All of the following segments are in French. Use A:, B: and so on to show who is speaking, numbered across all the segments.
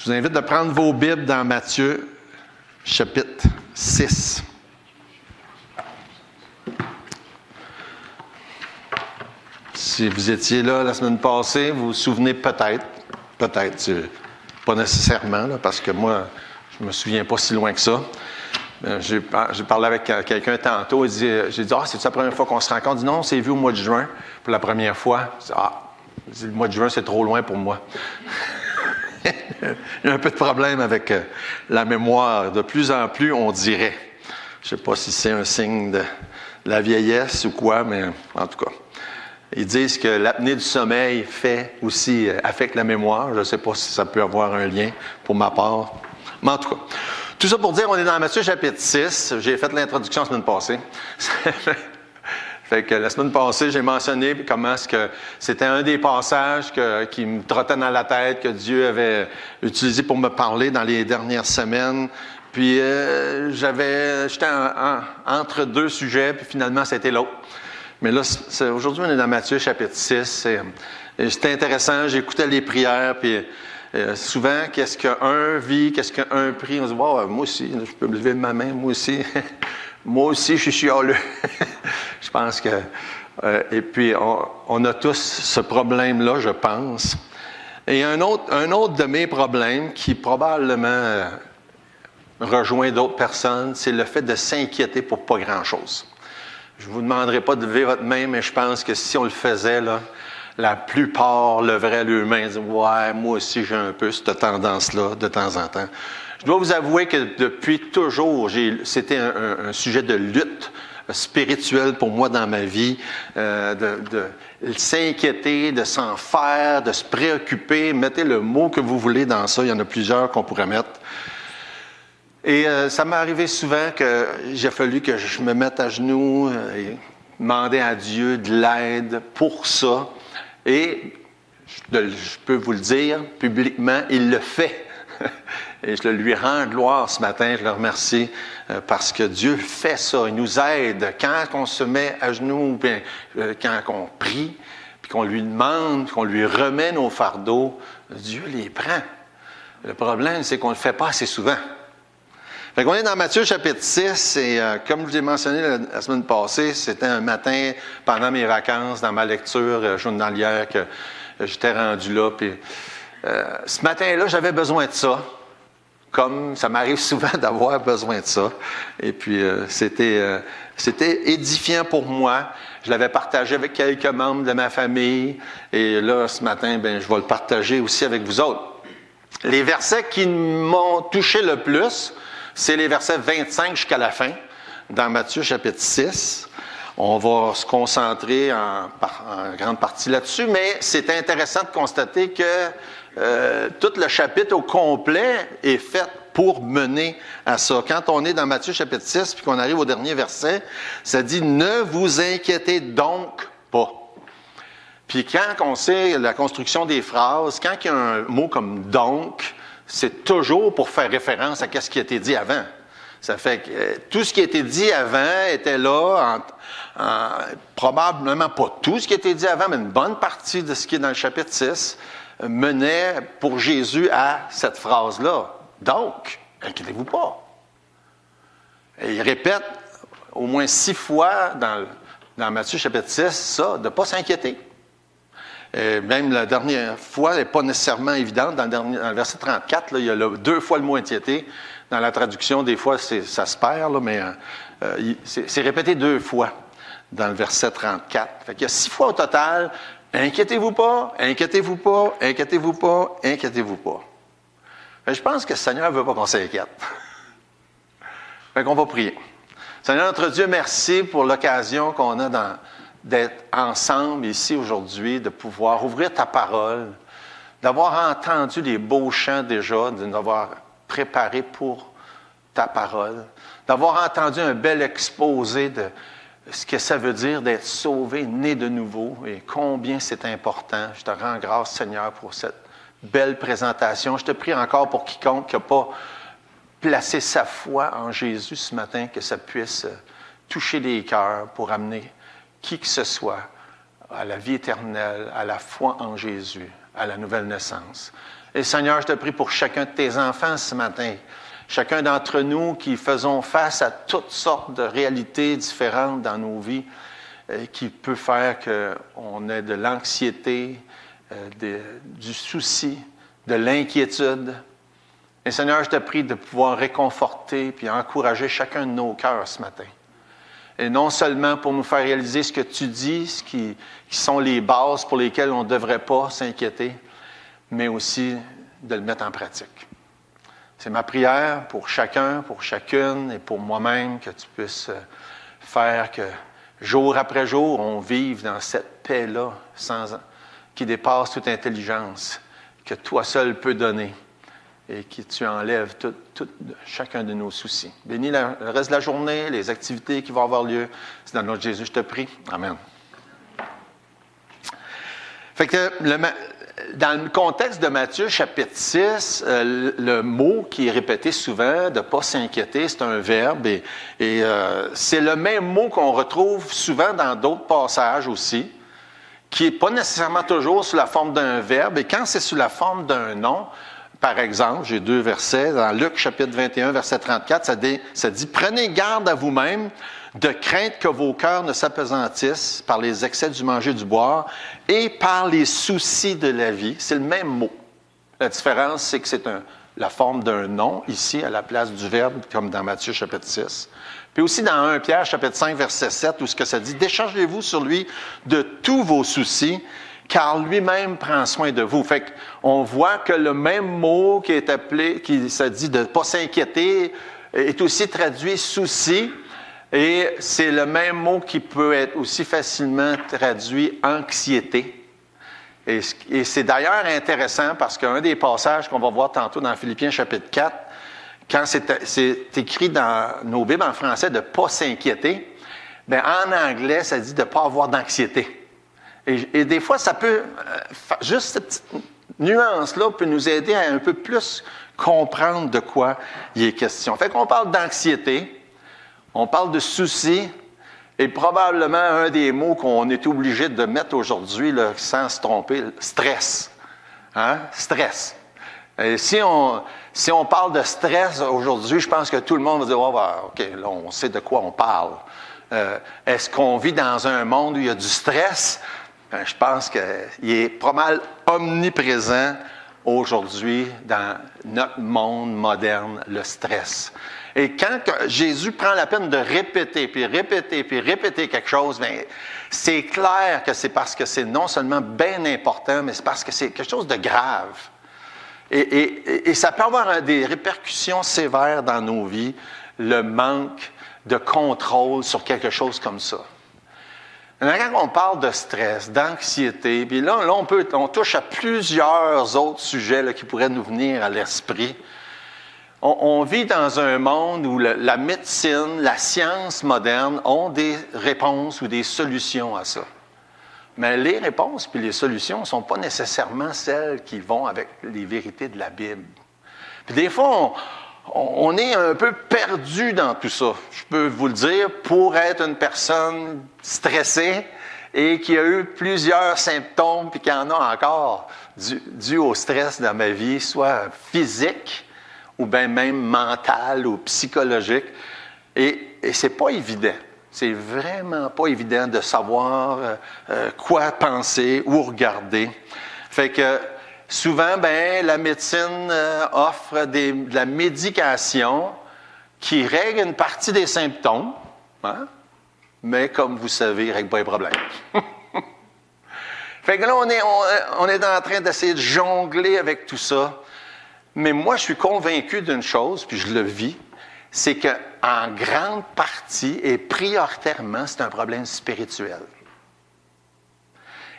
A: vous invite de prendre vos Bibles dans Matthieu, chapitre 6. Si vous étiez là la semaine passée, vous vous souvenez peut-être, pas nécessairement, là, parce que moi, je me souviens pas si loin que ça. J'ai parlé avec quelqu'un tantôt, j'ai dit, c'est la première fois qu'on se rencontre? Il dit, non, on s'est vu au mois de juin pour la première fois. Je dis, le mois de juin, c'est trop loin pour moi. Il y a un peu de problème avec la mémoire. De plus en plus, on dirait. Je ne sais pas si c'est un signe de la vieillesse ou quoi, mais en tout cas. Ils disent que l'apnée du sommeil affecte la mémoire. Je ne sais pas si ça peut avoir un lien pour ma part. Mais en tout cas, tout ça pour dire, on est dans Matthieu chapitre 6. J'ai fait l'introduction la semaine passée. Fait que la semaine passée, j'ai mentionné comment est-ce que c'était un des passages qui me trottait dans la tête, que Dieu avait utilisé pour me parler dans les dernières semaines. Puis j'étais entre deux sujets, puis finalement, c'était l'autre. Mais là, aujourd'hui, on est dans Matthieu chapitre 6. C'était intéressant, j'écoutais les prières, puis souvent, qu'est-ce qu'un vit, qu'est-ce qu'un prie, on se dit, moi aussi, je peux me lever ma main, moi aussi. Moi aussi, je suis chialeux. Je pense que... et puis, on a tous ce problème-là, je pense. Et un autre de mes problèmes qui probablement rejoint d'autres personnes, c'est le fait de s'inquiéter pour pas grand-chose. Je ne vous demanderai pas de lever votre main, mais je pense que si on le faisait, là, la plupart leveraient leurs mains et disaient « Ouais, moi aussi, j'ai un peu cette tendance-là de temps en temps. » Je dois vous avouer que depuis toujours, c'était un sujet de lutte spirituelle pour moi dans ma vie, de s'inquiéter, de s'en faire, de se préoccuper. Mettez le mot que vous voulez dans ça, il y en a plusieurs qu'on pourrait mettre. Et ça m'est arrivé souvent que j'ai fallu que je me mette à genoux et demander à Dieu de l'aide pour ça. Et je peux vous le dire publiquement, il le fait. Et je lui rends gloire ce matin, je le remercie parce que Dieu fait ça, il nous aide. Quand on se met à genoux, quand on prie, puis qu'on lui demande, qu'on lui remet nos fardeaux, Dieu les prend. Le problème, c'est qu'on ne le fait pas assez souvent. Fait qu'on est dans Matthieu chapitre 6 et comme je vous ai mentionné la semaine passée, c'était un matin pendant mes vacances, dans ma lecture journalière que j'étais rendu là. Puis, ce matin-là, j'avais besoin de ça, comme ça m'arrive souvent d'avoir besoin de ça. Et puis, c'était édifiant pour moi. Je l'avais partagé avec quelques membres de ma famille. Et là, ce matin, je vais le partager aussi avec vous autres. Les versets qui m'ont touché le plus, c'est les versets 25 jusqu'à la fin, dans Matthieu chapitre 6. On va se concentrer en grande partie là-dessus, mais c'est intéressant de constater que tout le chapitre au complet est fait pour mener à ça. Quand on est dans Matthieu chapitre 6, puis qu'on arrive au dernier verset, ça dit « Ne vous inquiétez donc pas ». Puis quand on sait la construction des phrases, quand il y a un mot comme « donc », c'est toujours pour faire référence à ce qui a été dit avant. Ça fait que tout ce qui a été dit avant était là, probablement pas tout ce qui a été dit avant, mais une bonne partie de ce qui est dans le chapitre 6 menait pour Jésus à cette phrase-là. Donc, inquiétez-vous pas. Et il répète au moins 6 fois dans Matthieu chapitre 6 ça, de ne pas s'inquiéter. Et même la dernière fois, elle n'est pas nécessairement évidente. Dans le verset 34, là, il y a 2 fois le mot inquiété. Dans la traduction, des fois, ça se perd, là, mais c'est répété 2 fois dans le verset 34. Fait qu'il y a 6 fois au total. Inquiétez-vous pas, inquiétez-vous pas, inquiétez-vous pas, inquiétez-vous pas. Fait que je pense que le Seigneur ne veut pas qu'on s'inquiète. Fait qu'on va prier. Seigneur notre Dieu, merci pour l'occasion qu'on a d'être ensemble ici aujourd'hui, de pouvoir ouvrir ta parole, d'avoir entendu les beaux chants déjà, de nous avoir préparés pour ta parole, d'avoir entendu un bel exposé de ce que ça veut dire d'être sauvé, né de nouveau, et combien c'est important. Je te rends grâce, Seigneur, pour cette belle présentation. Je te prie encore pour quiconque qui n'a pas placé sa foi en Jésus ce matin, que ça puisse toucher les cœurs pour amener qui que ce soit à la vie éternelle, à la foi en Jésus, à la nouvelle naissance. Et Seigneur, je te prie pour chacun de tes enfants ce matin. Chacun d'entre nous qui faisons face à toutes sortes de réalités différentes dans nos vies, qui peut faire qu'on ait de l'anxiété, du souci, de l'inquiétude. Et Seigneur, je te prie de pouvoir réconforter puis encourager chacun de nos cœurs ce matin. Et non seulement pour nous faire réaliser ce que tu dis, ce qui sont les bases pour lesquelles on ne devrait pas s'inquiéter, mais aussi de le mettre en pratique. C'est ma prière pour chacun, pour chacune et pour moi-même que tu puisses faire que jour après jour, on vive dans cette paix-là qui dépasse toute intelligence, que toi seul peux donner et que tu enlèves chacun de nos soucis. Bénis le reste de la journée, les activités qui vont avoir lieu. C'est dans le nom de Jésus, je te prie. Amen. Fait que dans le contexte de Matthieu, chapitre 6, le mot qui est répété souvent, de ne pas s'inquiéter, c'est un verbe. Et c'est le même mot qu'on retrouve souvent dans d'autres passages aussi, qui n'est pas nécessairement toujours sous la forme d'un verbe. Et quand c'est sous la forme d'un nom, par exemple, j'ai 2 versets, dans Luc chapitre 21, verset 34, ça dit « Prenez garde à vous-même, de crainte que vos cœurs ne s'apesantissent par les excès du manger et du boire et par les soucis de la vie. » C'est le même mot. La différence, c'est que c'est la forme d'un nom, ici, à la place du verbe, comme dans Matthieu chapitre 6. Puis aussi dans 1 Pierre chapitre 5, verset 7, où ce que ça dit « Déchargez-vous sur lui de tous vos soucis, car lui-même prend soin de vous. » Fait qu'on voit que le même mot qui est appelé, qui se dit de ne pas s'inquiéter, est aussi traduit « souci ». Et c'est le même mot qui peut être aussi facilement traduit « anxiété ». Et c'est d'ailleurs intéressant parce qu'un des passages qu'on va voir tantôt dans Philippiens chapitre 4, quand c'est écrit dans nos Bibles en français de « pas s'inquiéter », bien en anglais, ça dit de ne pas avoir d'anxiété. Et des fois, ça peut, juste cette petite nuance-là peut nous aider à un peu plus comprendre de quoi il est question. Fait qu'on parle d'anxiété, on parle de soucis, et probablement un des mots qu'on est obligé de mettre aujourd'hui, là, sans se tromper, stress. Hein? Stress. Et si on parle de stress aujourd'hui, je pense que tout le monde va dire « oh, ben, OK, là, on sait de quoi on parle. Est-ce qu'on vit dans un monde où il y a du stress? » Ben, je pense qu'il est pas mal omniprésent aujourd'hui dans notre monde moderne, le stress. Et quand Jésus prend la peine de répéter, puis répéter, puis répéter quelque chose, bien, c'est clair que c'est parce que c'est non seulement bien important, mais c'est parce que c'est quelque chose de grave. Et ça peut avoir des répercussions sévères dans nos vies, le manque de contrôle sur quelque chose comme ça. Maintenant, quand on parle de stress, d'anxiété, puis là on touche à plusieurs autres sujets là, qui pourraient nous venir à l'esprit. On vit dans un monde où la médecine, la science moderne ont des réponses ou des solutions à ça. Mais les réponses puis les solutions ne sont pas nécessairement celles qui vont avec les vérités de la Bible. Puis des fois, on est un peu perdu dans tout ça. Je peux vous le dire, pour être une personne stressée et qui a eu plusieurs symptômes puis qui en a encore dû au stress dans ma vie, soit physique ou bien même mental ou psychologique. Et c'est pas évident. C'est vraiment pas évident de savoir quoi penser ou regarder. Fait que souvent, ben, la médecine offre de la médication qui règle une partie des symptômes, hein? Mais comme vous savez, il ne règle pas les problèmes. Fait que là, on est en train d'essayer de jongler avec tout ça. Mais moi, je suis convaincu d'une chose, puis je le vis, c'est qu'en grande partie et prioritairement, c'est un problème spirituel.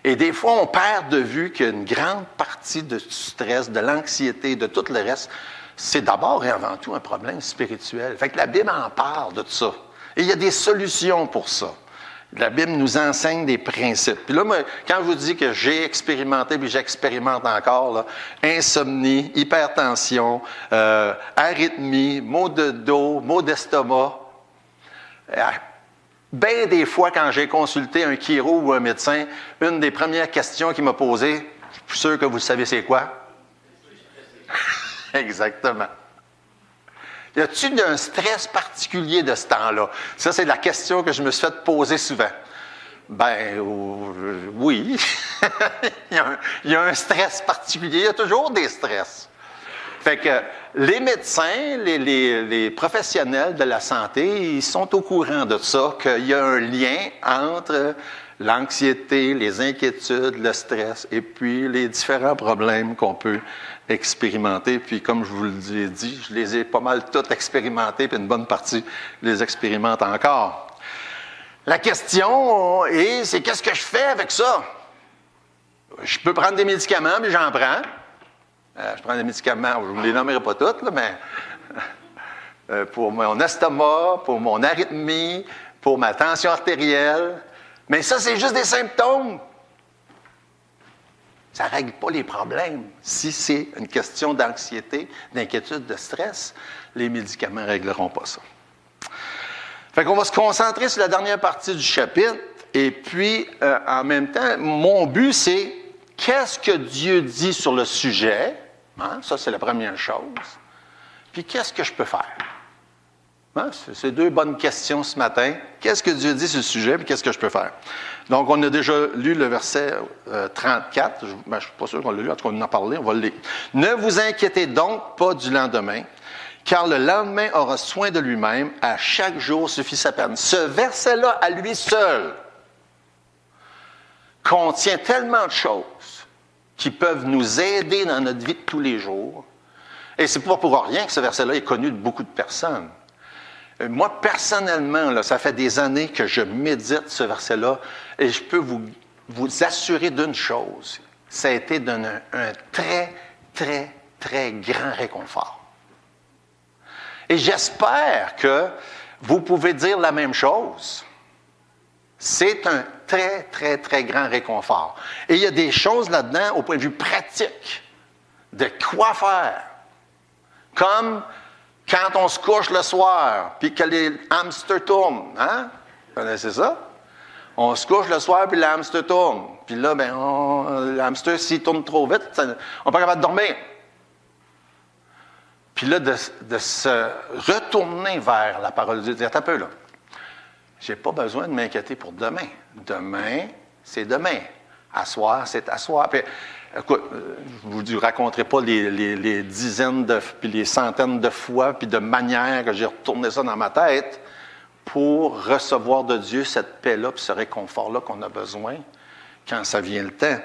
A: Et des fois, on perd de vue qu'une grande partie du stress, de l'anxiété, de tout le reste, c'est d'abord et avant tout un problème spirituel. Fait que la Bible en parle de tout ça. Et il y a des solutions pour ça. La Bible nous enseigne des principes. Puis là, moi, quand je vous dis que j'ai expérimenté, puis j'expérimente encore, là, insomnie, hypertension, arythmie, maux de dos, maux d'estomac, bien des fois, quand j'ai consulté un chiro ou un médecin, une des premières questions qu'il m'a posées, je suis sûr que vous savez c'est quoi? Exactement. Y a-t-il un stress particulier de ce temps-là? Ça, c'est la question que je me suis fait poser souvent. Ben, oui. il y a un stress particulier. Il y a toujours des stress. Fait que les médecins, les professionnels de la santé, ils sont au courant de ça, qu'il y a un lien entre l'anxiété, les inquiétudes, le stress, et puis les différents problèmes qu'on peut expérimenter. Puis comme je vous l'ai dit, je les ai pas mal tous expérimentés, puis une bonne partie les expérimente encore. La question est, c'est qu'est-ce que je fais avec ça? Je peux prendre des médicaments, mais j'en prends. Je prends des médicaments, je ne vous les nommerai pas toutes, là, mais pour mon estomac, pour mon arythmie, pour ma tension artérielle. Mais ça, c'est juste des symptômes. Ça ne règle pas les problèmes. Si c'est une question d'anxiété, d'inquiétude, de stress, les médicaments ne régleront pas ça. Fait qu'on va se concentrer sur la dernière partie du chapitre. Et puis, en même temps, mon but, c'est qu'est-ce que Dieu dit sur le sujet? Hein? Ça, c'est la première chose. Puis, qu'est-ce que je peux faire? Hein? C'est deux bonnes questions ce matin. Qu'est-ce que Dieu dit sur le sujet, puis qu'est-ce que je peux faire? Donc, on a déjà lu le verset 34. Je ne suis pas sûr qu'on l'a lu, en tout cas, on en a parlé, on va le lire. « Ne vous inquiétez donc pas du lendemain, car le lendemain aura soin de lui-même. À chaque jour suffit sa peine. » Ce verset-là, à lui seul, contient tellement de choses qui peuvent nous aider dans notre vie de tous les jours. Et c'est pas pour rien que ce verset-là est connu de beaucoup de personnes. Moi, personnellement, là, ça fait des années que je médite ce verset-là et je peux vous assurer d'une chose. Ça a été d'un très, très, très grand réconfort. Et j'espère que vous pouvez dire la même chose. C'est un très, très, très grand réconfort. Et il y a des choses là-dedans, au point de vue pratique, de quoi faire. Comme quand on se couche le soir, puis que les hamsters tournent. Hein? Vous connaissez ça? On se couche le soir, puis le hamster tourne. Puis là, le hamster, s'il tourne trop vite, on n'est pas capable de dormir. Puis là, de se retourner vers la parole de Dieu, de dire, attends un peu, là. Je n'ai pas besoin de m'inquiéter pour demain. Demain, c'est demain. Asseoir, c'est asseoir. Puis, écoute, je ne vous raconterai pas les dizaines puis les centaines de fois puis de manières que j'ai retourné ça dans ma tête pour recevoir de Dieu cette paix-là puis ce réconfort-là qu'on a besoin quand ça vient le temps.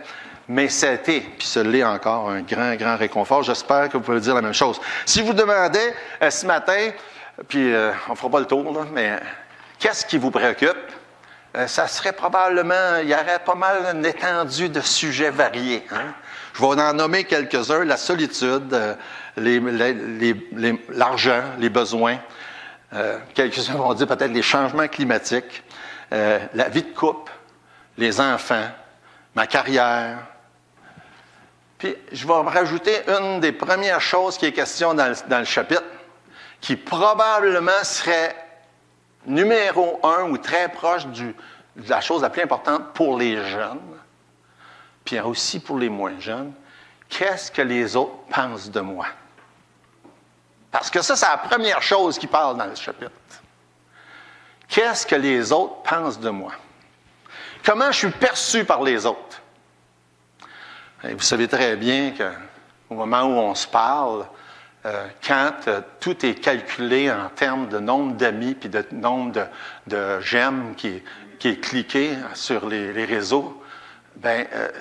A: Mais ça a été, puis ce l'est encore, un grand, grand réconfort. J'espère que vous pouvez dire la même chose. Si vous demandez ce matin, puis on ne fera pas le tour, là, mais qu'est-ce qui vous préoccupe? Ça serait probablement, il y aurait pas mal une étendue de sujets variés. Hein? Je vais en nommer quelques-uns, la solitude, l'argent, les besoins. Quelques-uns vont dire peut-être les changements climatiques, la vie de couple, les enfants, ma carrière. Puis, je vais rajouter une des premières choses qui est question dans le chapitre, qui probablement serait numéro 1 ou très proche de la chose la plus importante pour les jeunes, puis aussi pour les moins jeunes. Qu'est-ce que les autres pensent de moi? Parce que ça, c'est la première chose qui parle dans le chapitre. Qu'est-ce que les autres pensent de moi? Comment je suis perçu par les autres? Et vous savez très bien qu'au moment où on se parle, quand tout est calculé en termes de nombre d'amis puis de nombre de j'aime qui est cliqué sur les réseaux,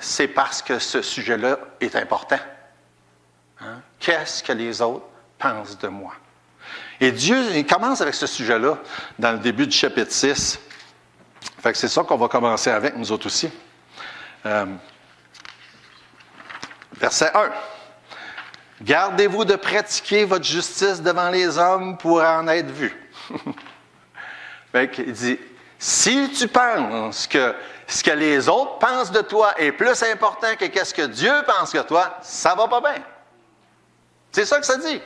A: c'est parce que ce sujet-là est important. Hein? Qu'est-ce que les autres pensent de moi? Et Dieu, il commence avec ce sujet-là dans le début du chapitre 6. Fait que c'est ça qu'on va commencer avec, nous autres aussi. Verset 1. Gardez-vous de pratiquer votre justice devant les hommes pour en être vu. Il dit, si tu penses que ce que les autres pensent de toi est plus important que ce que Dieu pense de toi, ça va pas bien. C'est ça que ça dit.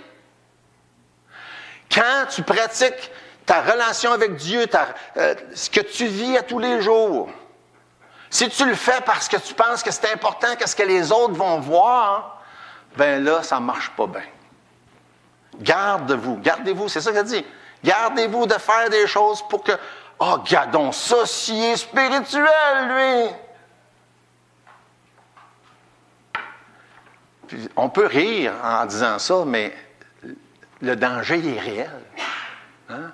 A: Quand tu pratiques ta relation avec Dieu, ce que tu vis à tous les jours, si tu le fais parce que tu penses que c'est important, qu'est-ce que les autres vont voir, là, ça ne marche pas bien. Gardez-vous, c'est ça qu'il dit. Gardez-vous de faire des choses pour que, regardons ça, s'il est spirituel, lui. Puis, on peut rire en disant ça, mais le danger il est réel. Hein?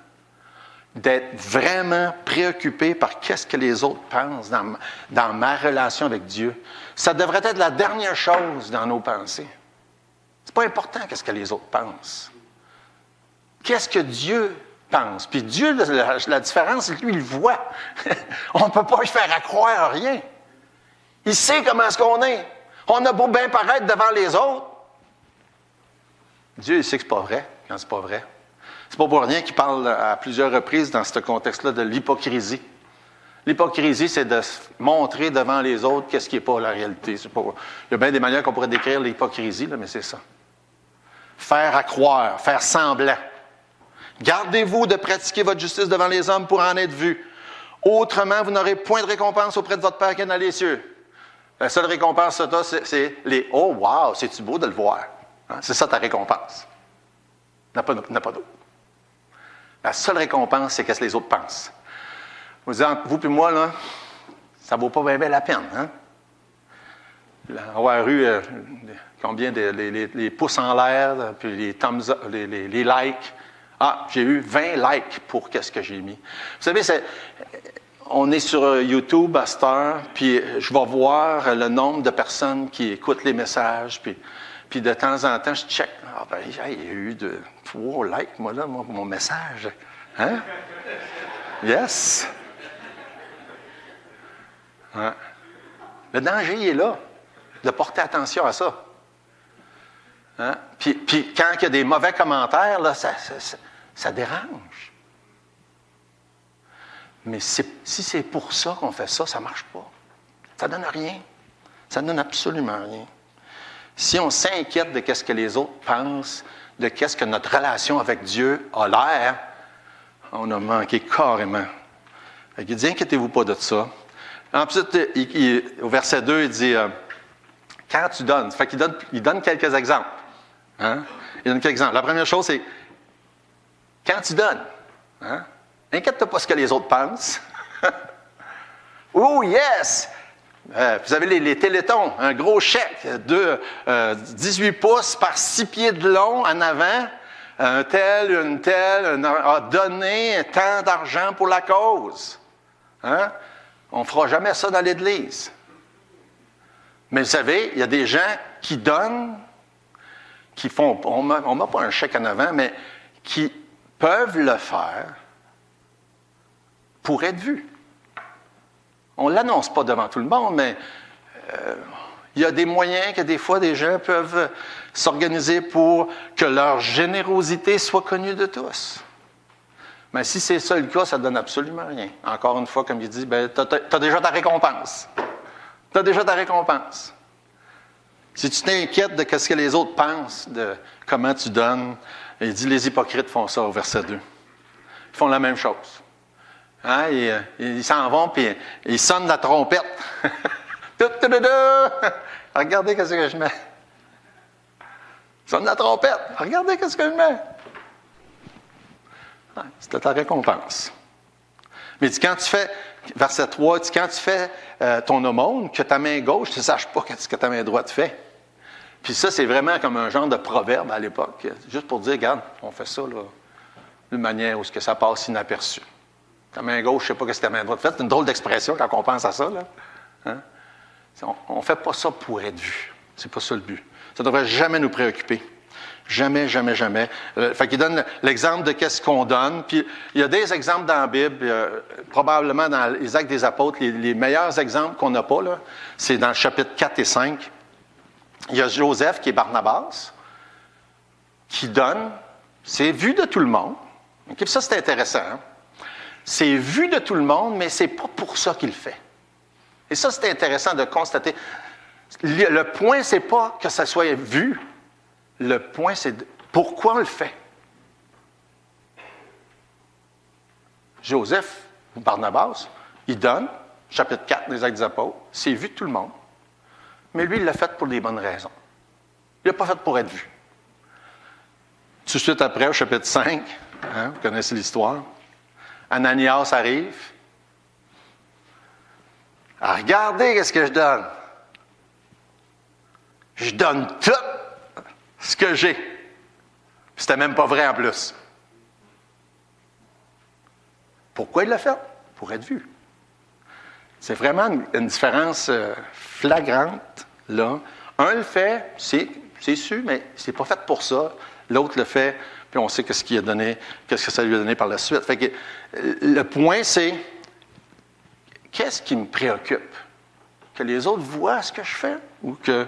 A: D'être vraiment préoccupé par qu'est-ce que les autres pensent dans ma relation avec Dieu. Ça devrait être la dernière chose dans nos pensées. C'est pas important qu'est-ce que les autres pensent. Qu'est-ce que Dieu pense? Puis Dieu, la différence, c'est que lui, il le voit. On ne peut pas lui faire croire à rien. Il sait comment est-ce qu'on est. On a beau bien paraître devant les autres. Dieu, il sait que c'est pas vrai quand c'est pas vrai. C'est pas pour rien qu'il parle à plusieurs reprises dans ce contexte-là de l'hypocrisie. L'hypocrisie, c'est de montrer devant les autres qu'est-ce qui n'est pas la réalité. Il y a bien des manières qu'on pourrait décrire l'hypocrisie, là, mais c'est ça. Faire à croire, faire semblant. Gardez-vous de pratiquer votre justice devant les hommes pour en être vus. Autrement, vous n'aurez point de récompense auprès de votre Père qui est dans les cieux. La seule récompense que tu as, c'est les « Oh, wow, c'est-tu beau de le voir? Hein? » C'est ça ta récompense. N'a pas d'autre. La seule récompense, c'est qu'est-ce que les autres pensent. Vous et moi, là, ça ne vaut pas bien la peine. Hein? Avoir eu combien les pouces en l'air, puis les thumbs up, les likes. Ah, j'ai eu 20 likes pour qu'est-ce que j'ai mis. Vous savez, on est sur YouTube à cette heure, puis je vais voir le nombre de personnes qui écoutent les messages, puis de temps en temps, je check. Ah ben, il y a eu 3 likes, moi, là, mon message. Hein? Yes! Hein? Le danger est là, de porter attention à ça. Hein? Puis quand il y a des mauvais commentaires, là, ça dérange. Mais si c'est pour ça qu'on fait ça, ça ne marche pas. Ça ne donne rien. Ça ne donne absolument rien. Si on s'inquiète de ce que les autres pensent, de ce que notre relation avec Dieu a l'air, on a manqué carrément. Il dit, inquiétez-vous pas de ça. Ensuite, au verset 2, il dit, quand tu donnes, fait qu'il donne quelques exemples. Hein? Il donne quelques exemples. La première chose, c'est, quand tu donnes, hein? Inquiète-toi pas ce que les autres pensent. Oh, yes! Vous avez les télétons, un gros chèque de 18 pouces par 6 pieds de long en avant. Un tel, une telle a donné tant d'argent pour la cause. Hein? On ne fera jamais ça dans l'Église. Mais vous savez, il y a des gens qui donnent, qui font, on ne met pas un chèque en avant, mais qui peuvent le faire pour être vus. On ne l'annonce pas devant tout le monde, mais il y a des moyens que des fois des gens peuvent s'organiser pour que leur générosité soit connue de tous. Mais si c'est ça le cas, ça ne donne absolument rien. Encore une fois, comme il dit, tu as déjà ta récompense. Tu as déjà ta récompense. Si tu t'inquiètes de ce que les autres pensent, de comment tu donnes, il dit les hypocrites font ça au verset 2. Ils font la même chose. Hein? Ils s'en vont, puis ils sonnent la trompette. Regardez ce que je mets. Sonne la trompette. Regardez ce que je mets. Ouais, c'était ta récompense. Mais il dit, quand tu fais, verset 3, il dit, quand tu fais ton aumône, que ta main gauche ne sache pas ce que ta main droite fait. Puis ça, c'est vraiment comme un genre de proverbe à l'époque, juste pour dire, regarde, on fait ça là, d'une manière où ça passe inaperçu. Ta main gauche, je ne sais pas ce que ta main droite fait. C'est une drôle d'expression quand on pense à ça. Là. Hein? On ne fait pas ça pour être vu. Ce n'est pas ça le but. Ça ne devrait jamais nous préoccuper. Jamais, jamais, jamais. Fait qu'il donne l'exemple de qu'est-ce qu'on donne. Puis il y a des exemples dans la Bible, probablement dans les Actes des Apôtres, les meilleurs exemples qu'on n'a pas, là, c'est dans le chapitre 4 et 5. Il y a Joseph, qui est Barnabas, qui donne. C'est vu de tout le monde. Okay? Ça, c'est intéressant. Hein? C'est vu de tout le monde, mais ce n'est pas pour ça qu'il le fait. Et ça, c'est intéressant de constater. Le point, ce n'est pas que ça soit vu. Le point, c'est pourquoi on le fait. Joseph, ou Barnabas, il donne, chapitre 4 des Actes des Apôtres, c'est vu de tout le monde. Mais lui, il l'a fait pour des bonnes raisons. Il ne l'a pas fait pour être vu. Tout de suite après, au chapitre 5, vous connaissez l'histoire, Ananias arrive. Ah, regardez qu'est-ce que je donne. Je donne tout ce que j'ai. C'était même pas vrai en plus. Pourquoi il l'a fait? Pour être vu. C'est vraiment une différence flagrante, là. Un le fait, c'est sûr, mais c'est pas fait pour ça. L'autre le fait, puis on sait qu'est-ce que ça lui a donné par la suite. Fait que, le point, c'est, qu'est-ce qui me préoccupe? Que les autres voient ce que je fais ou que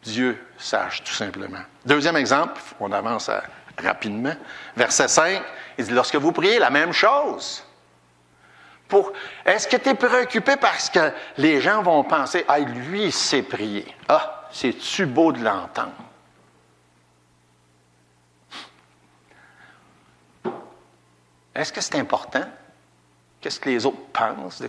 A: Dieu sache, tout simplement. Deuxième exemple, on avance rapidement. Verset 5, il dit, lorsque vous priez la même chose, est-ce que tu es préoccupé parce que les gens vont penser, ah, lui, il sait prier. Ah, c'est-tu beau de l'entendre? Est-ce que c'est important? Qu'est-ce que les autres pensent?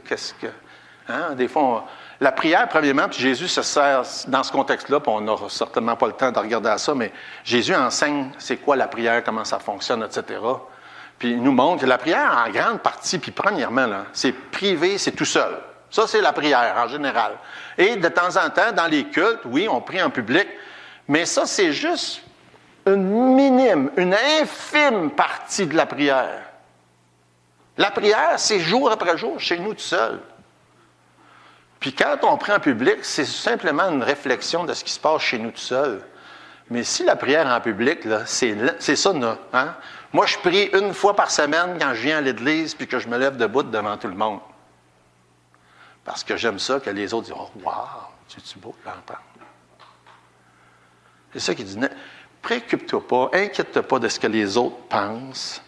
A: Des fois, la prière, premièrement, puis Jésus se sert dans ce contexte-là, puis on n'aura certainement pas le temps de regarder à ça, mais Jésus enseigne c'est quoi la prière, comment ça fonctionne, etc. Puis il nous montre que la prière, en grande partie, puis premièrement, là, c'est privé, c'est tout seul. Ça, c'est la prière, en général. Et de temps en temps, dans les cultes, oui, on prie en public, mais ça, c'est juste une minime, une infime partie de la prière. La prière, c'est jour après jour, chez nous tout seul. Puis quand on prie en public, c'est simplement une réflexion de ce qui se passe chez nous tout seul. Mais si la prière en public, là, c'est ça, hein? Moi, je prie une fois par semaine quand je viens à l'église puis que je me lève debout devant tout le monde. Parce que j'aime ça que les autres disent « Oh, wow, c'est-tu beau de l'entendre? » C'est ça qu'il dit. Préoccupe-toi pas, inquiète-toi pas de ce que les autres pensent,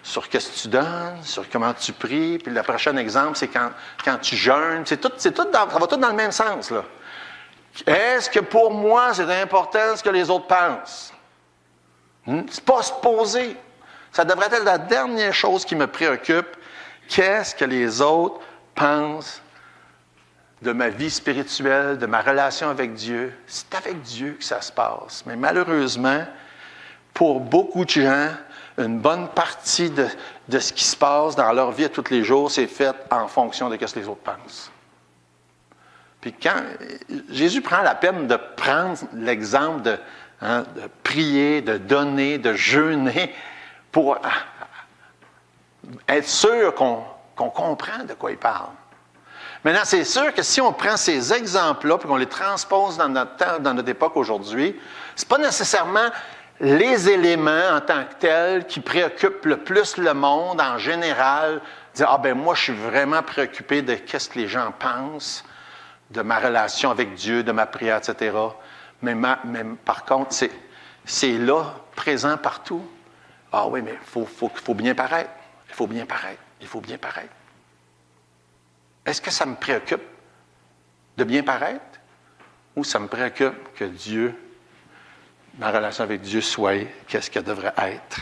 A: sur ce que tu donnes, sur comment tu pries. Puis le prochain exemple, c'est quand tu jeûnes. Ça va tout dans le même sens, là. Est-ce que pour moi, c'est important ce que les autres pensent? C'est pas se poser. Ça devrait être la dernière chose qui me préoccupe. Qu'est-ce que les autres pensent de ma vie spirituelle, de ma relation avec Dieu? C'est avec Dieu que ça se passe. Mais malheureusement, pour beaucoup de gens, une bonne partie de ce qui se passe dans leur vie à tous les jours, c'est fait en fonction de ce que les autres pensent. Puis quand Jésus prend la peine de prendre l'exemple de prier, de donner, de jeûner, pour être sûr qu'on comprend de quoi il parle. Maintenant, c'est sûr que si on prend ces exemples-là et qu'on les transpose dans notre temps, dans notre époque aujourd'hui, c'est pas nécessairement les éléments en tant que tels qui préoccupent le plus le monde en général. Dire, ah ben moi, je suis vraiment préoccupé de qu'est-ce que les gens pensent, de ma relation avec Dieu, de ma prière, etc. Mais par contre, c'est là, présent partout. Ah oui, mais il faut bien paraître. Il faut bien paraître. Il faut bien paraître. Est-ce que ça me préoccupe de bien paraître? Ou ça me préoccupe que Dieu, ma relation avec Dieu soit qu'est-ce qu'elle devrait être?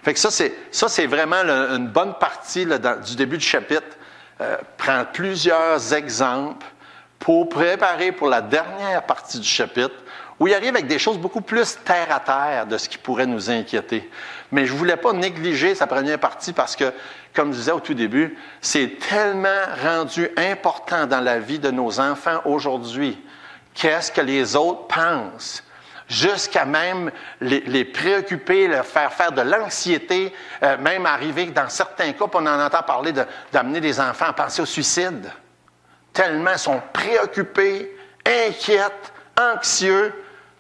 A: Fait que ça, c'est vraiment une bonne partie là, du début du chapitre. Prend plusieurs exemples pour préparer pour la dernière partie du chapitre, où il arrive avec des choses beaucoup plus terre à terre de ce qui pourrait nous inquiéter. Mais je ne voulais pas négliger sa première partie parce que, comme je disais au tout début, c'est tellement rendu important dans la vie de nos enfants aujourd'hui. Qu'est-ce que les autres pensent? Jusqu'à même les préoccuper, leur faire de l'anxiété, même arriver dans certains cas, on en entend parler d'amener des enfants à penser au suicide. Tellement ils sont préoccupés, inquiets, anxieux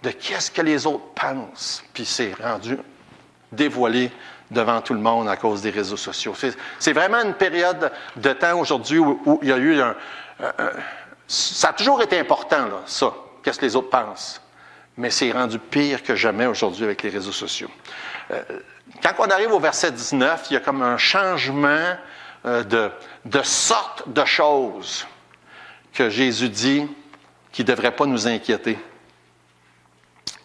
A: de qu'est-ce que les autres pensent. Puis c'est rendu dévoilé devant tout le monde à cause des réseaux sociaux. C'est vraiment une période de temps aujourd'hui où il y a eu ça a toujours été important, là, ça, qu'est-ce que les autres pensent. Mais c'est rendu pire que jamais aujourd'hui avec les réseaux sociaux. Quand on arrive au verset 19, il y a comme un changement de sorte de choses que Jésus dit qui ne devrait pas nous inquiéter.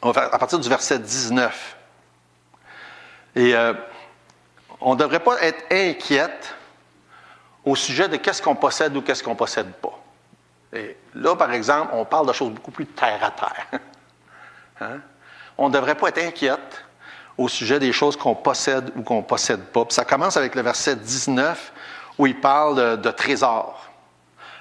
A: On va faire à partir du verset 19. Et on ne devrait pas être inquiète au sujet de qu'est-ce qu'on possède ou qu'est-ce qu'on ne possède pas. Et là, par exemple, on parle de choses beaucoup plus terre à terre. Hein? On ne devrait pas être inquiète au sujet des choses qu'on possède ou qu'on ne possède pas. Puis ça commence avec le verset 19 où il parle de trésors.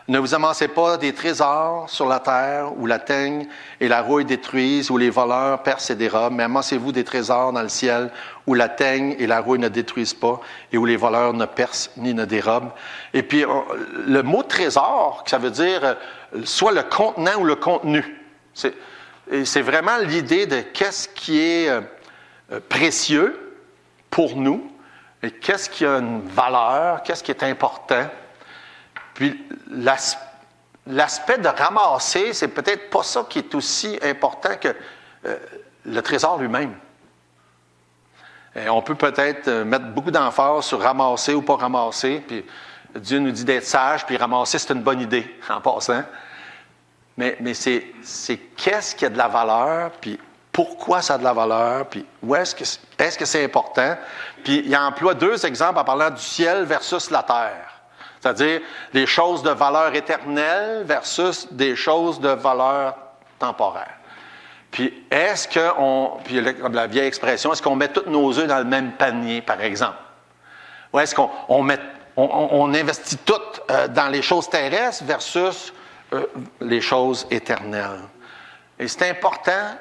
A: Ne vous amassez pas des trésors sur la terre où la teigne et la rouille détruisent, où les voleurs percent et dérobent, mais amassez-vous des trésors dans le ciel où la teigne et la rouille ne détruisent pas et où les voleurs ne percent ni ne dérobent. Et puis, le mot trésor, ça veut dire soit le contenant ou le contenu. C'est vraiment l'idée de qu'est-ce qui est précieux pour nous et qu'est-ce qui a une valeur, qu'est-ce qui est important. Puis l'aspect de ramasser, c'est peut-être pas ça qui est aussi important que le trésor lui-même. Et on peut peut-être mettre beaucoup d'emphase sur ramasser ou pas ramasser, puis Dieu nous dit d'être sage, puis ramasser, c'est une bonne idée, en passant. Mais c'est qu'est-ce qui a de la valeur, puis pourquoi ça a de la valeur, puis où est-ce que c'est important. Puis il emploie 2 exemples en parlant du ciel versus la terre. C'est-à-dire les choses de valeur éternelle versus des choses de valeur temporaire. Puis puis la vieille expression, est-ce qu'on met tous nos œufs dans le même panier, par exemple? Ou est-ce qu'on investit tout dans les choses terrestres versus les choses éternelles? Et c'est important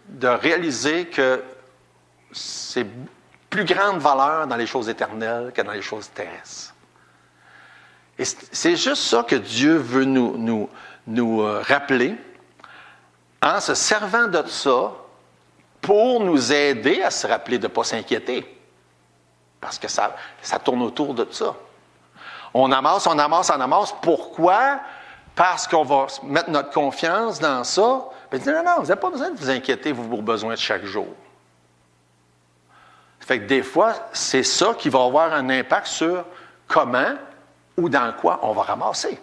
A: de réaliser que c'est plus grande valeur dans les choses éternelles que dans les choses terrestres. Et c'est juste ça que Dieu veut nous rappeler en se servant de ça pour nous aider à se rappeler de ne pas s'inquiéter. Parce que ça tourne autour de ça. On amasse. Pourquoi? Parce qu'on va mettre notre confiance dans ça. Puis non, vous n'avez pas besoin de vous inquiéter, vos besoins de chaque jour. Fait que des fois, c'est ça qui va avoir un impact sur comment ou dans quoi on va ramasser.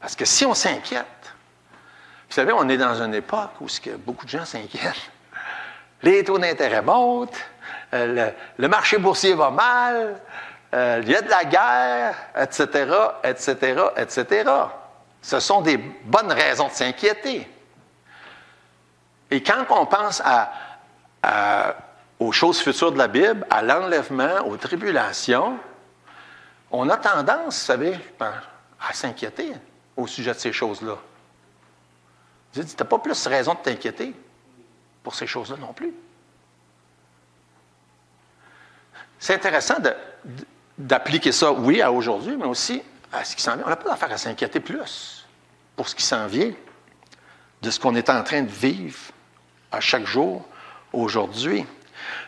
A: Parce que si on s'inquiète, vous savez, on est dans une époque où beaucoup de gens s'inquiètent. Les taux d'intérêt montent, le marché boursier va mal, il y a de la guerre, etc., etc., etc. Ce sont des bonnes raisons de s'inquiéter. Et quand on pense aux choses futures de la Bible, à l'enlèvement, aux tribulations, on a tendance, vous savez, à s'inquiéter au sujet de ces choses-là. Je dis, tu n'as pas plus raison de t'inquiéter pour ces choses-là non plus. C'est intéressant d'appliquer ça, oui, à aujourd'hui, mais aussi à ce qui s'en vient. On n'a pas d'affaire à s'inquiéter plus pour ce qui s'en vient, de ce qu'on est en train de vivre à chaque jour, aujourd'hui.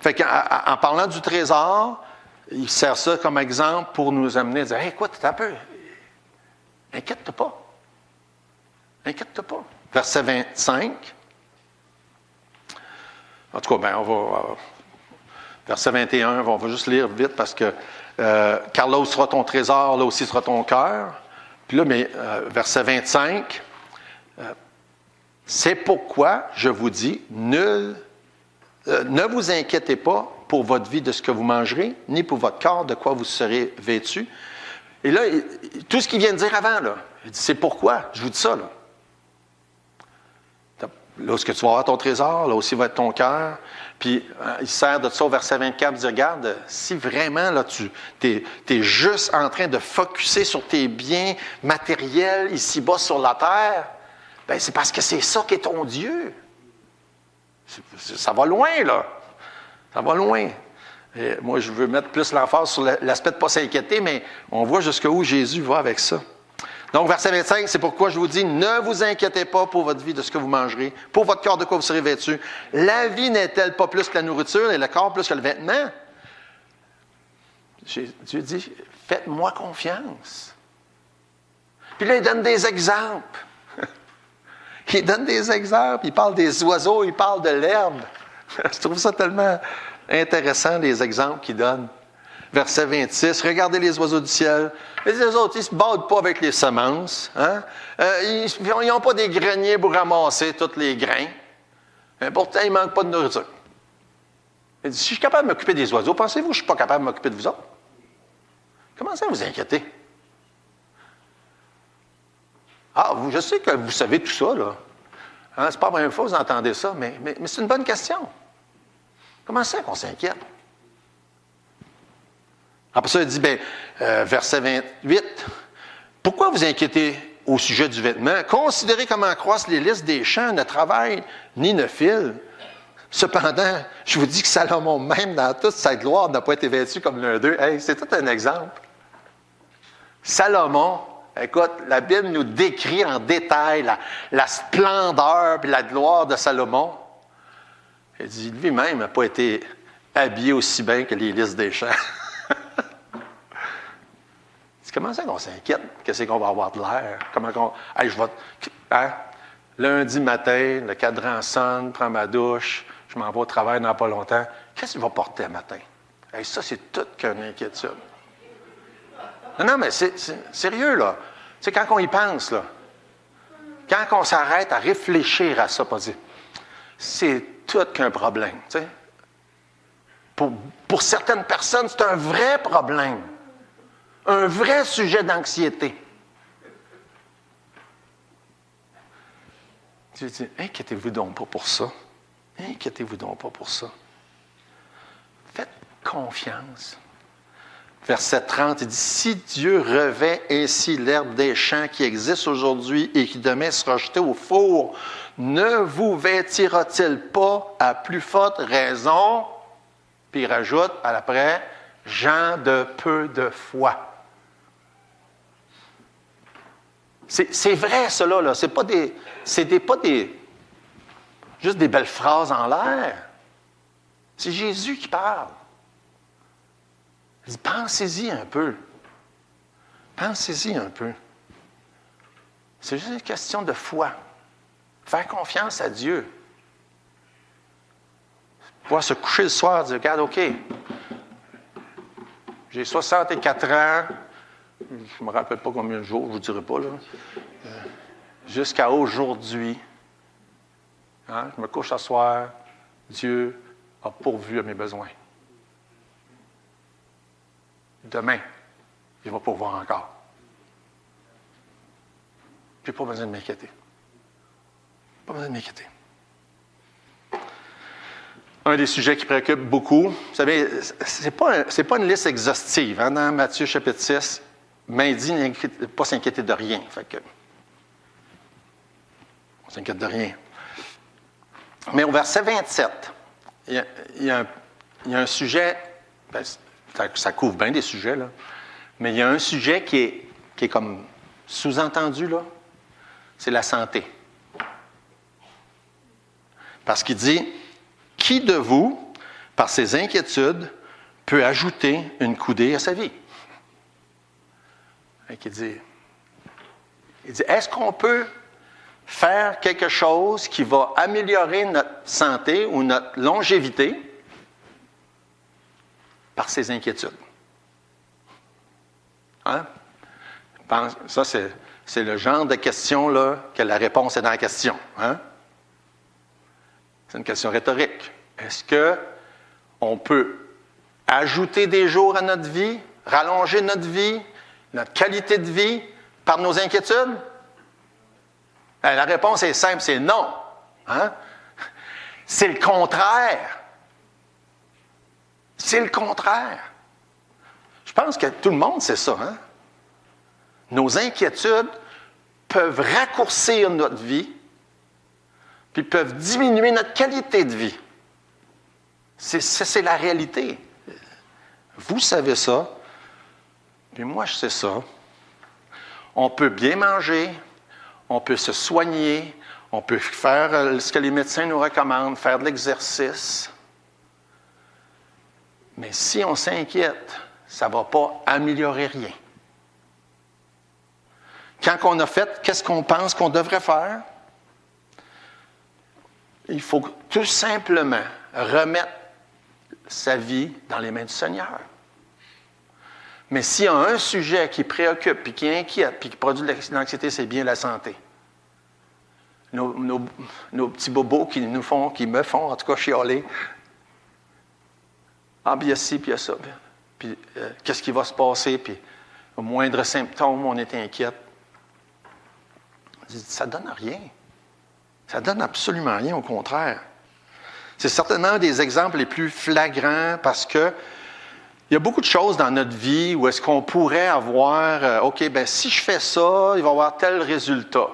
A: Fait qu'en parlant du trésor, il sert ça comme exemple pour nous amener à dire, hey, écoute, t'as un peu, inquiète-toi pas. Inquiète-toi pas. Verset 25. En tout cas, on va. Verset 21, on va juste lire vite parce que car là où sera ton trésor, là aussi sera ton cœur. Puis là, verset 25, c'est pourquoi je vous dis, ne vous inquiétez pas pour votre vie de ce que vous mangerez, ni pour votre corps de quoi vous serez vêtus. Et là, tout ce qu'il vient de dire avant, là, il dit, c'est pourquoi je vous dis ça. Là où est-ce que tu vas avoir ton trésor, là aussi va être ton cœur. Puis, il sert de ça au verset 24, il dit, regarde, si vraiment là, tu es juste en train de focusser sur tes biens matériels ici-bas sur la terre, bien, c'est parce que c'est ça qui est ton Dieu. Ça va loin, là. Ça va loin. Et moi, je veux mettre plus l'emphase sur l'aspect de ne pas s'inquiéter, mais on voit jusqu'où Jésus va avec ça. Donc, verset 25, c'est pourquoi je vous dis, ne vous inquiétez pas pour votre vie de ce que vous mangerez, pour votre corps de quoi vous serez vêtus. La vie n'est-elle pas plus que la nourriture et le corps plus que le vêtement? Dieu dit, faites-moi confiance. Puis là, il donne des exemples. Il donne des exemples. Il parle des oiseaux, il parle de l'herbe. Je trouve ça tellement intéressant, les exemples qu'il donne. Verset 26, regardez les oiseaux du ciel. Les autres, ils ne se battent pas avec les semences. Hein? Ils n'ont pas des greniers pour ramasser tous les grains. Mais pourtant, ils ne manquent pas de nourriture. Il dit, si je suis capable de m'occuper des oiseaux, pensez-vous que je ne suis pas capable de m'occuper de vous autres? Commencez à vous inquiéter. Ah, je sais que vous savez tout ça, là. Hein, c'est pas la première fois que vous entendez ça, mais c'est une bonne question. Comment ça qu'on s'inquiète? Après ça, il dit, verset 28, « Pourquoi vous inquiétez au sujet du vêtement? Considérez comment croissent les lys des champs, ne travaillent ni ne filent. Cependant, je vous dis que Salomon, même dans toute sa gloire, n'a pas été vêtu comme l'un d'eux. » Hey, c'est tout un exemple. Salomon, écoute, la Bible nous décrit en détail la splendeur et la gloire de Salomon. Il dit, lui-même n'a pas été habillé aussi bien que les lys des champs. Comment ça qu'on s'inquiète? Qu'est-ce qu'on va avoir de l'air? Comment qu'on. Hey, je vais. Hein? Lundi matin, le cadran sonne, prends ma douche, je m'en vais au travail dans pas longtemps. Qu'est-ce qu'il va porter le matin? Hey, ça, c'est tout qu'une inquiétude. Non, mais c'est sérieux, là. Tu sais, quand on y pense, là, quand on s'arrête à réfléchir à ça, pas dire, c'est tout qu'un problème. Tu sais. Pour certaines personnes, c'est un vrai problème. Un vrai sujet d'anxiété. Tu dis, inquiétez-vous donc pas pour ça. Inquiétez-vous donc pas pour ça. Faites confiance. Verset 30, il dit, « Si Dieu revêt ainsi l'herbe des champs qui existe aujourd'hui et qui demain sera jetée au four, ne vous vêtira-t-il pas à plus forte raison? » Puis il rajoute, à l'après, « gens de peu de foi. » C'est vrai, cela, là. C'est pas juste des belles phrases en l'air. C'est Jésus qui parle. Il dit, pensez-y un peu. Pensez-y un peu. C'est juste une question de foi. Faire confiance à Dieu. Pouvoir se coucher le soir et dire, regarde, OK, j'ai 64 ans, je ne me rappelle pas combien de jours, je ne vous dirai pas, là. Jusqu'à aujourd'hui, hein, je me couche ce soir, Dieu a pourvu à mes besoins. Demain, il va pourvoir encore. Je n'ai pas besoin de m'inquiéter. Pas besoin de m'inquiéter. Un des sujets qui préoccupe beaucoup, vous savez, ce n'est pas une liste exhaustive. Hein, dans Matthieu chapitre 6, mais il dit ne pas s'inquiéter de rien. Fait que, on ne s'inquiète de rien. Mais au verset 27, il y a un sujet, ça couvre bien des sujets, là, mais il y a un sujet qui est comme sous-entendu, là, c'est la santé. Parce qu'il dit, « Qui de vous, par ses inquiétudes, peut ajouter une coudée à sa vie? » Il dit, est-ce qu'on peut faire quelque chose qui va améliorer notre santé ou notre longévité par ses inquiétudes? Hein? Ça, c'est le genre de question là, que la réponse est dans la question. Hein? C'est une question rhétorique. Est-ce qu'on peut ajouter des jours à notre vie, rallonger notre vie, notre qualité de vie par nos inquiétudes? La réponse est simple, c'est non. Hein? C'est le contraire. C'est le contraire. Je pense que tout le monde sait ça. Hein? Nos inquiétudes peuvent raccourcir notre vie, puis peuvent diminuer notre qualité de vie. C'est la réalité. Vous savez ça, puis moi je sais ça. On peut bien manger, on peut se soigner, on peut faire ce que les médecins nous recommandent, faire de l'exercice. Mais si on s'inquiète, ça ne va pas améliorer rien. Quand on a fait, qu'est-ce qu'on pense qu'on devrait faire? Il faut tout simplement remettre sa vie dans les mains du Seigneur. Mais s'il y a un sujet qui préoccupe, puis qui inquiète, puis qui produit de l'anxiété, c'est bien la santé. Nos petits bobos qui me font, en tout cas, chialer. Ah, puis il y a ci, puis il y a ça. Puis qu'est-ce qui va se passer? Puis au moindre symptôme, on est inquiète. Ça ne donne rien. Ça ne donne absolument rien, au contraire. C'est certainement un des exemples les plus flagrants parce que il y a beaucoup de choses dans notre vie où est-ce qu'on pourrait avoir, OK, ben si je fais ça, il va y avoir tel résultat.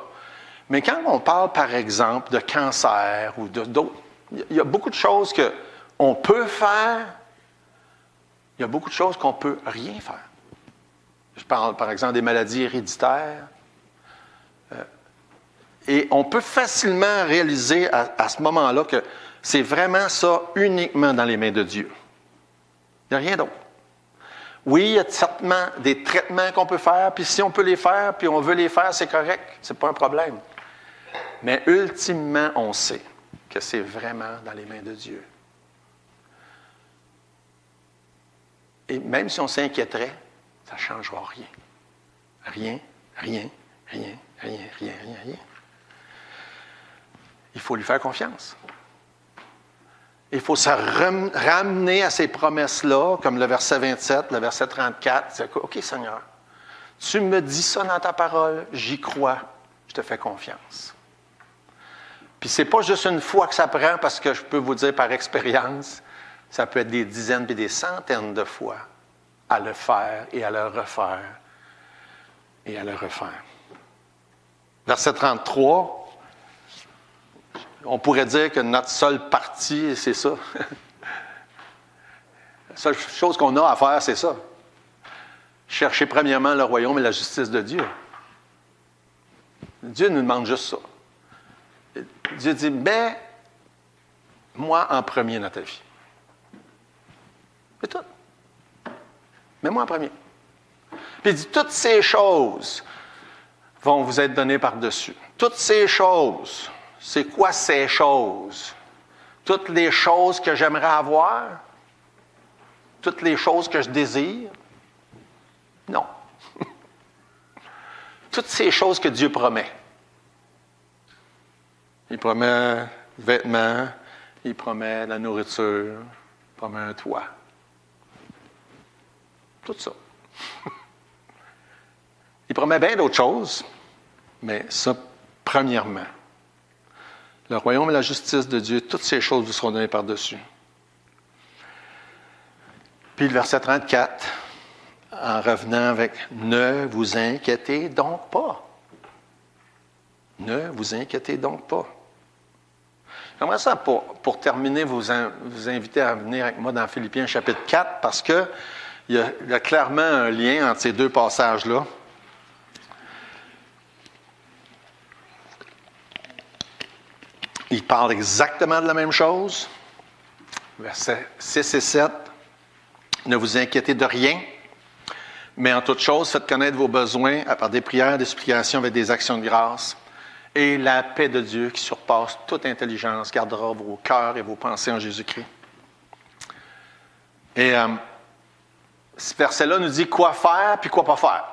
A: Mais quand on parle, par exemple, de cancer ou d'autres, il y a beaucoup de choses qu'on peut faire, il y a beaucoup de choses qu'on ne peut rien faire. Je parle, par exemple, des maladies héréditaires. Et on peut facilement réaliser à ce moment-là que c'est vraiment ça uniquement dans les mains de Dieu. Il n'y a rien d'autre. Oui, il y a certainement des traitements qu'on peut faire, puis si on peut les faire, puis on veut les faire, c'est correct, c'est pas un problème. Mais ultimement, on sait que c'est vraiment dans les mains de Dieu. Et même si on s'inquiéterait, ça ne changera rien. Rien, rien, rien, rien, rien, rien, rien. Il faut lui faire confiance. Il faut se ramener à ces promesses-là, comme le verset 27, le verset 34. C'est, OK, Seigneur, tu me dis ça dans ta parole, j'y crois, je te fais confiance. Puis c'est pas juste une fois que ça prend, parce que je peux vous dire par expérience, ça peut être des dizaines et des centaines de fois à le faire et à le refaire et à le refaire. Verset 33. On pourrait dire que notre seule partie, c'est ça. La seule chose qu'on a à faire, c'est ça. Chercher premièrement le royaume et la justice de Dieu. Dieu nous demande juste ça. Dieu dit, mets moi en premier dans ta vie. C'est tout. Mets-moi en premier. Puis il dit, toutes ces choses vont vous être données par-dessus. Toutes ces choses. C'est quoi ces choses? Toutes les choses que j'aimerais avoir? Toutes les choses que je désire? Non. Toutes ces choses que Dieu promet. Il promet vêtements, il promet la nourriture, il promet un toit. Tout ça. Il promet bien d'autres choses, mais ça, premièrement. Le royaume et la justice de Dieu, toutes ces choses vous seront données par-dessus. Puis le verset 34, en revenant avec « Ne vous inquiétez donc pas. » Ne vous inquiétez donc pas. J'aimerais ça, pour terminer, vous inviter à venir avec moi dans Philippiens chapitre 4, parce qu'il y a clairement un lien entre ces deux passages-là. Il parle exactement de la même chose. Versets 6 et 7. Ne vous inquiétez de rien, mais en toute chose, faites connaître vos besoins par des prières, des supplications avec des actions de grâce. Et la paix de Dieu qui surpasse toute intelligence gardera vos cœurs et vos pensées en Jésus-Christ. Et ce verset-là nous dit quoi faire puis quoi pas faire.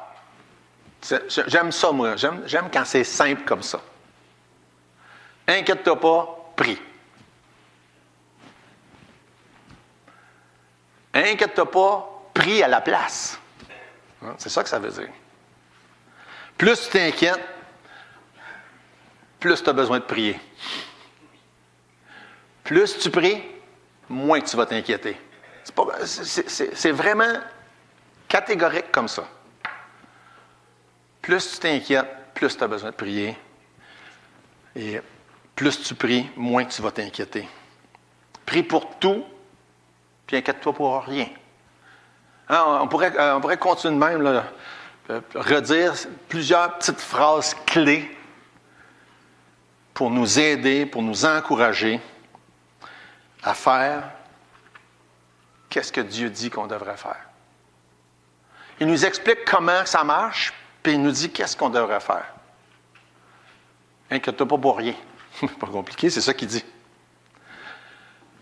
A: J'aime ça, moi. J'aime quand c'est simple comme ça. Inquiète-toi pas, prie. Inquiète-toi pas, prie à la place. C'est ça que ça veut dire. Plus tu t'inquiètes, plus tu as besoin de prier. Plus tu pries, moins tu vas t'inquiéter. C'est vraiment catégorique comme ça. Plus tu t'inquiètes, plus tu as besoin de prier. Et plus tu pries, moins tu vas t'inquiéter. Prie pour tout, puis inquiète-toi pour rien. Alors, on pourrait continuer de même, là, redire plusieurs petites phrases clés pour nous aider, pour nous encourager à faire qu'est-ce que Dieu dit qu'on devrait faire. Il nous explique comment ça marche, puis il nous dit qu'est-ce qu'on devrait faire. Inquiète-toi pas pour rien. C'est pas compliqué, c'est ça qu'il dit.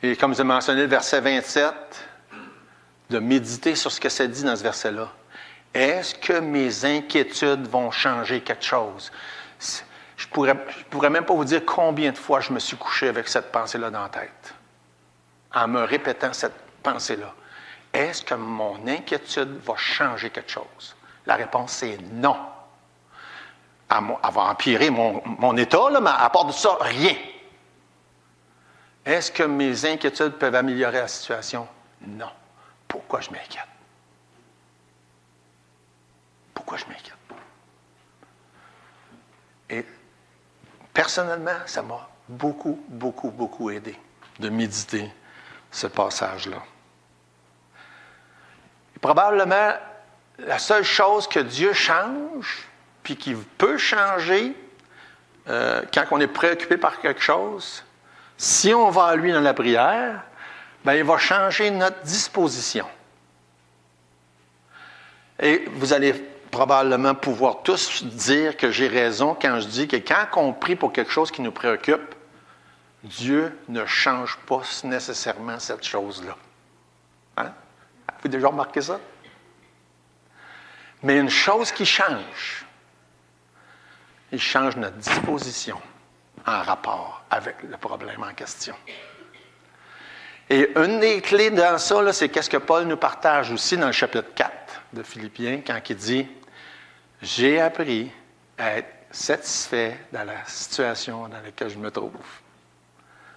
A: Et comme je l'ai mentionné, le verset 27, de méditer sur ce que ça dit dans ce verset-là. Est-ce que mes inquiétudes vont changer quelque chose? Je pourrais même pas vous dire combien de fois je me suis couché avec cette pensée-là dans la tête, en me répétant cette pensée-là. Est-ce que mon inquiétude va changer quelque chose? La réponse, c'est non. Elle va empirer mon état, là, mais à part de ça, rien. Est-ce que mes inquiétudes peuvent améliorer la situation? Non. Pourquoi je m'inquiète? Pourquoi je m'inquiète? Et personnellement, ça m'a beaucoup, beaucoup, beaucoup aidé de méditer ce passage-là. Et probablement, la seule chose que Dieu change, puis qui peut changer quand on est préoccupé par quelque chose, si on va à lui dans la prière, bien, il va changer notre disposition. Et vous allez probablement pouvoir tous dire que j'ai raison quand je dis que quand on prie pour quelque chose qui nous préoccupe, Dieu ne change pas nécessairement cette chose-là. Hein? Avez-vous déjà remarqué ça? Mais une chose qui change, il change notre disposition en rapport avec le problème en question. Et une des clés dans ça, là, c'est qu'est-ce que Paul nous partage aussi dans le chapitre 4 de Philippiens, quand il dit « J'ai appris à être satisfait dans la situation dans laquelle je me trouve. »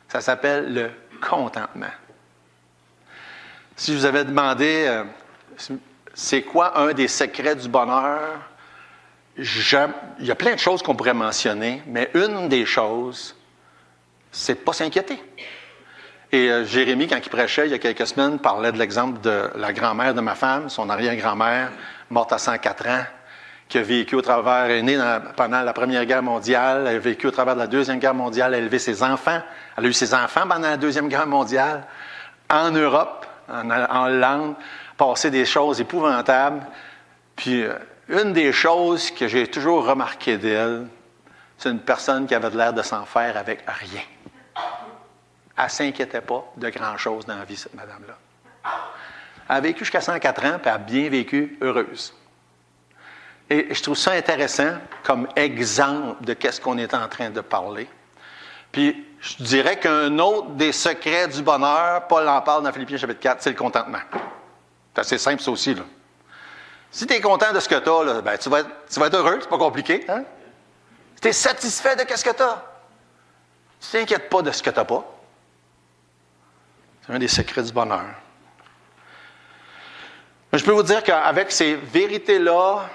A: Ça s'appelle le contentement. Si je vous avais demandé c'est quoi un des secrets du bonheur, il y a plein de choses qu'on pourrait mentionner, mais une des choses, c'est de ne pas s'inquiéter. Et Jérémie, quand il prêchait il y a quelques semaines, parlait de l'exemple de la grand-mère de ma femme, son arrière-grand-mère, morte à 104 ans, qui a vécu au travers, est née pendant la Première Guerre mondiale, elle a vécu au travers de la Deuxième Guerre mondiale, elle a élevé ses enfants, elle a eu ses enfants pendant la Deuxième Guerre mondiale, en Europe, en Hollande, passé des choses épouvantables. Puis, une des choses que j'ai toujours remarqué d'elle, c'est une personne qui avait l'air de s'en faire avec rien. Elle ne s'inquiétait pas de grand-chose dans la vie, cette madame-là. Elle a vécu jusqu'à 104 ans, puis elle a bien vécu heureuse. Et je trouve ça intéressant comme exemple de qu'est-ce qu'on est en train de parler. Puis, je dirais qu'un autre des secrets du bonheur, Paul en parle dans Philippiens chapitre 4, c'est le contentement. C'est assez simple, ça aussi, là. Si tu es content de ce que tu as, là, ben, tu vas être heureux, c'est pas compliqué. Hein? Si tu es satisfait de ce que tu as, tu ne t'inquiètes pas de ce que tu n'as pas. C'est un des secrets du bonheur. Mais je peux vous dire qu'avec ces vérités-là,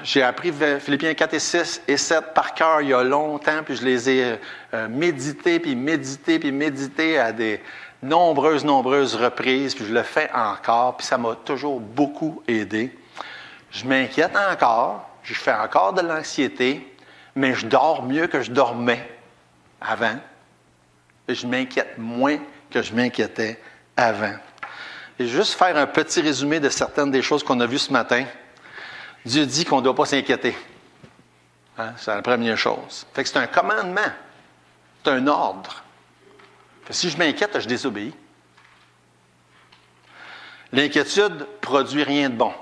A: j'ai appris Philippiens 4 et 6 et 7 par cœur il y a longtemps, puis je les ai médités, puis médités, puis médités à des nombreuses reprises, puis je le fais encore, puis ça m'a toujours beaucoup aidé. Je m'inquiète encore, je fais encore de l'anxiété, mais je dors mieux que je dormais avant. Et je m'inquiète moins que je m'inquiétais avant. Et juste faire un petit résumé de certaines des choses qu'on a vues ce matin. Dieu dit qu'on ne doit pas s'inquiéter. Hein? C'est la première chose. Fait que c'est un commandement. C'est un ordre. Fait que si je m'inquiète, je désobéis. L'inquiétude produit rien de bon.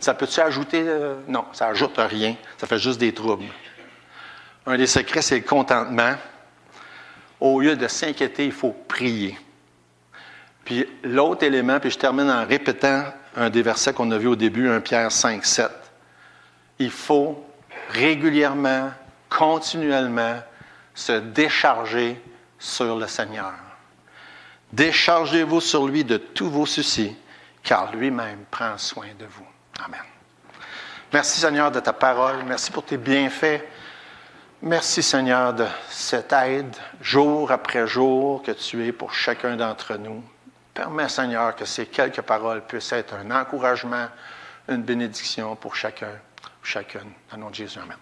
A: Ça peut-tu ajouter? Non, ça n'ajoute rien. Ça fait juste des troubles. Un des secrets, c'est le contentement. Au lieu de s'inquiéter, il faut prier. Puis l'autre élément, puis je termine en répétant un des versets qu'on a vu au début, 1 Pierre 5, 7. Il faut régulièrement, continuellement, se décharger sur le Seigneur. Déchargez-vous sur lui de tous vos soucis, car lui-même prend soin de vous. Amen. Merci Seigneur de ta parole. Merci pour tes bienfaits. Merci Seigneur de cette aide, jour après jour, que tu es pour chacun d'entre nous. Permets Seigneur que ces quelques paroles puissent être un encouragement, une bénédiction pour chacun, chacune. Au nom de Jésus, amen.